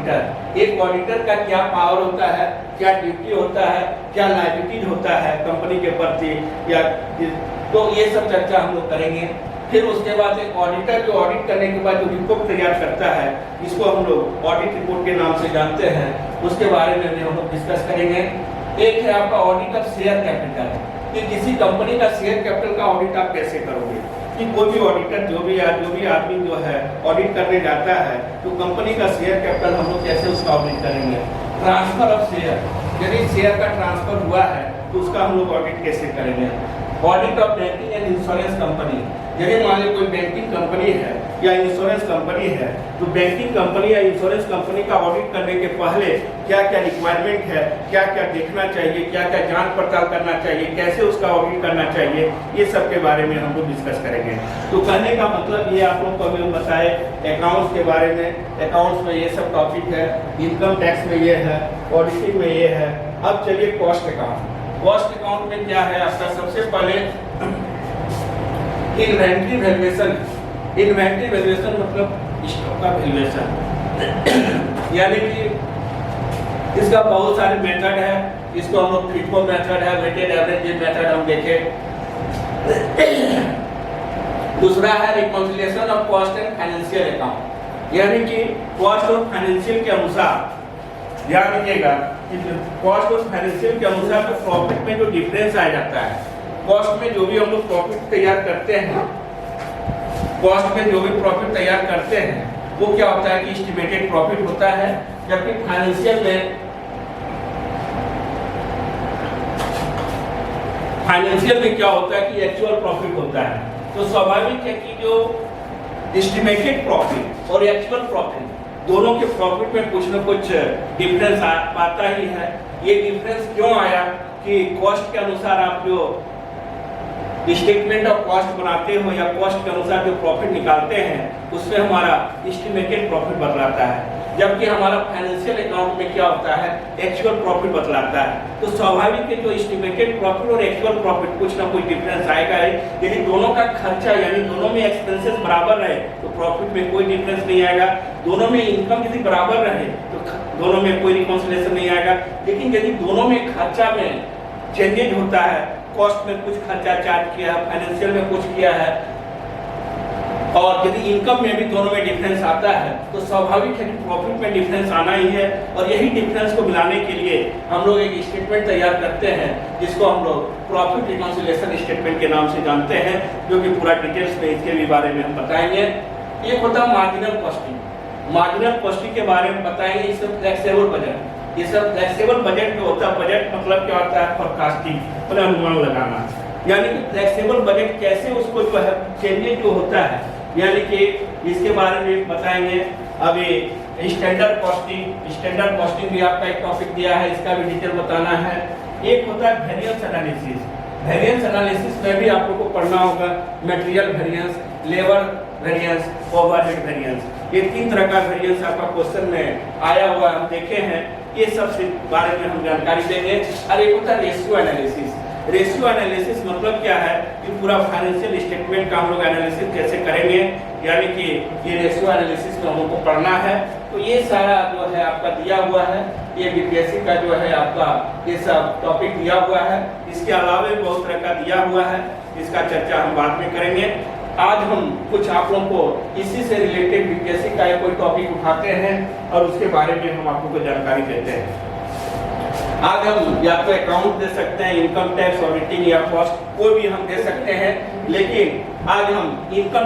Auditor. एक auditor का क्या पावर होता है, क्या ड्यूटी होता है, क्या लायबिलिटीज होता है कंपनी के प्रति, या तो ये सब चर्चा हम लोग करेंगे। फिर उसके बाद एक ऑडिटर जो ऑडिट करने के बाद जो रिपोर्ट तैयार करता है, इसको हम लोग ऑडिट रिपोर्ट के नाम से जानते हैं, उसके बारे में भी हम लोग डिस्कस करेंगे। एक है आपका ऑडिट ऑफ शेयर कैपिटल, कि किसी कंपनी का शेयर कैपिटल का ऑडिट आप कैसे करोगे, कि कोई भी ऑडिटर जो भी आदमी जो है ऑडिट करने जाता है तो कंपनी का शेयर कैपिटल हम लोग कैसे उसका ऑडिट करेंगे। ट्रांसफर ऑफ शेयर, यदि शेयर का ट्रांसफर हुआ है तो उसका हम लोग ऑडिट कैसे करेंगे। Audit of banking and insurance company, यदि मान लीजिए कोई बैंकिंग कंपनी है या इंश्योरेंस कंपनी है, तो बैंकिंग कंपनी या इंश्योरेंस कंपनी का ऑडिट करने के पहले क्या क्या रिक्वायरमेंट है, क्या क्या देखना चाहिए, क्या क्या जांच पड़ताल करना चाहिए, कैसे उसका ऑडिट करना चाहिए, ये सब के बारे में हम लोग डिस्कस करेंगे। तो कहने का मतलब ये आप लोग को अभी हम बताए अकाउंट्स के बारे में, अकाउंट्स में ये सब टॉपिक है, इनकम टैक्स में ये है, ऑडिटिंग में ये है। अब चलिए कॉस्ट अकाउंट। कॉस्ट अकाउंट में क्या है आपका, सबसे पहले इन्वेंट्री वैल्यूएशन। इन्वेंट्री वैल्यूएशन मतलब स्टॉक का वैल्यूएशन, यानी कि इसका बहुत सारे मेथड है, इसको हम लोग फिफो मेथड है, वेटेड एवरेज ये मेथड हम देखे। दूसरा है reconciliation of cost and financial account, यानी कि कॉस्ट और फाइनेंशियल के अनुसार, ध्यान रखिएगा कॉस्ट और फाइनेंशियल के अनुसार तो प्रॉफिट में जो डिफरेंस आ जाता है, कॉस्ट में जो भी हम लोग प्रॉफिट तैयार करते हैं, कॉस्ट में जो भी प्रॉफिट तैयार करते हैं वो क्या होता है कि एस्टिमेटेड प्रॉफिट होता है, जबकि फाइनेंशियल में क्या होता है कि एक्चुअल प्रॉफिट होता है। तो स्वाभाविक है कि जो एस्टिमेटेड प्रॉफिट और एक्चुअल प्रॉफिट दोनों के प्रॉफिट में कुछ न कुछ डिफरेंस आता ही है। ये डिफरेंस क्यों आया कि कॉस्ट के अनुसार आप जो स्टेटमेंट ऑफ कॉस्ट बनाते हो या कॉस्ट के अनुसार जो प्रॉफिट निकालते हैं उसमें हमारा एस्टिमेटेड प्रॉफिट बतलाता है, जबकि हमारा फाइनेंशियल अकाउंट में क्या होता है एक्चुअल प्रॉफिट बतलाता है। तो स्वाभाविक है जो एस्टिमेटेड प्रॉफिट और एक्चुअल प्रॉफिट कुछ ना कुछ डिफरेंस आएगा ही। यदि दोनों का खर्चा यानी दोनों में एक्सपेंसेस बराबर रहे तो प्रॉफिट में कोई डिफरेंस नहीं आएगा। दोनों में इनकम यदि बराबर रहे तो दोनों में कोई रिकॉन्सिलिएशन नहीं आएगा। लेकिन यदि दोनों में खर्चा में चेंजेज होता है, कॉस्ट में कुछ खर्चा चार्ज किया है, फाइनेंशियल में कुछ किया है, और यदि इनकम में भी दोनों में डिफरेंस आता है तो स्वाभाविक है कि प्रॉफिट में डिफरेंस आना ही है। और यही डिफरेंस को मिलाने के लिए हम लोग एक स्टेटमेंट तैयार करते हैं जिसको हम लोग प्रॉफिट रिकॉन्सिलिएशन स्टेटमेंट के नाम से जानते हैं, जो कि पूरा डिटेल्स में इसके भी बारे में हम बताएंगे। एक होता है मार्जिनल कॉस्टिंग। मार्जिनल कॉस्टिंग के बारे में बताएंगे। इस फ्लेक्सिबल बजट, ये सब फ्लेक्सिबल बजट जो होता है, बजट मतलब क्या होता है फोरकास्टिंग, मतलब अनुमान लगाना, यानी कि फ्लेक्सिबल बजट कैसे उसको जो है चेंजेस जो होता है, यानी कि इसके बारे में बताएंगे। अभी स्टैंडर्ड कॉस्टिंग भी आपका एक टॉपिक दिया है, इसका भी डिटेल बताना है। एक होता है वेरिएंस एनालिसिस। वेरिएंस एनालिसिस में भी आप लोगों को पढ़ना होगा material variance, labour variance, overhead variance. ये तीन तरह का वेरिएंस आपका क्वेश्चन में आया हुआ हम देखे हैं, ये सब के बारे में हम जानकारी देंगे। और एक होता है रेशियो एनालिसिस। रेशियो एनालिसिस मतलब क्या है कि पूरा फाइनेंशियल स्टेटमेंट का हम लोग एनालिसिस कैसे करेंगे, यानी कि ये रेशियो एनालिसिस में हम लोग को पढ़ना है। तो ये सारा जो है आपका दिया हुआ है, ये बीपीएससी का जो है आपका ये सब टॉपिक दिया हुआ है। इसके अलावा बहुत तरह का दिया हुआ है, इसका चर्चा हम बाद में करेंगे। आज हम कुछ आप लोगों को इसी से रिलेटेड बीपीएससी का कोई टॉपिक उठाते हैं और उसके बारे में हम आप लोगों को जानकारी देते हैं। आज हम या तो अकाउंट दे सकते हैं, इनकम टैक्स, ऑडिटिंग या कॉस्ट, कोई भी हम दे सकते हैं, लेकिन आज हम इनकम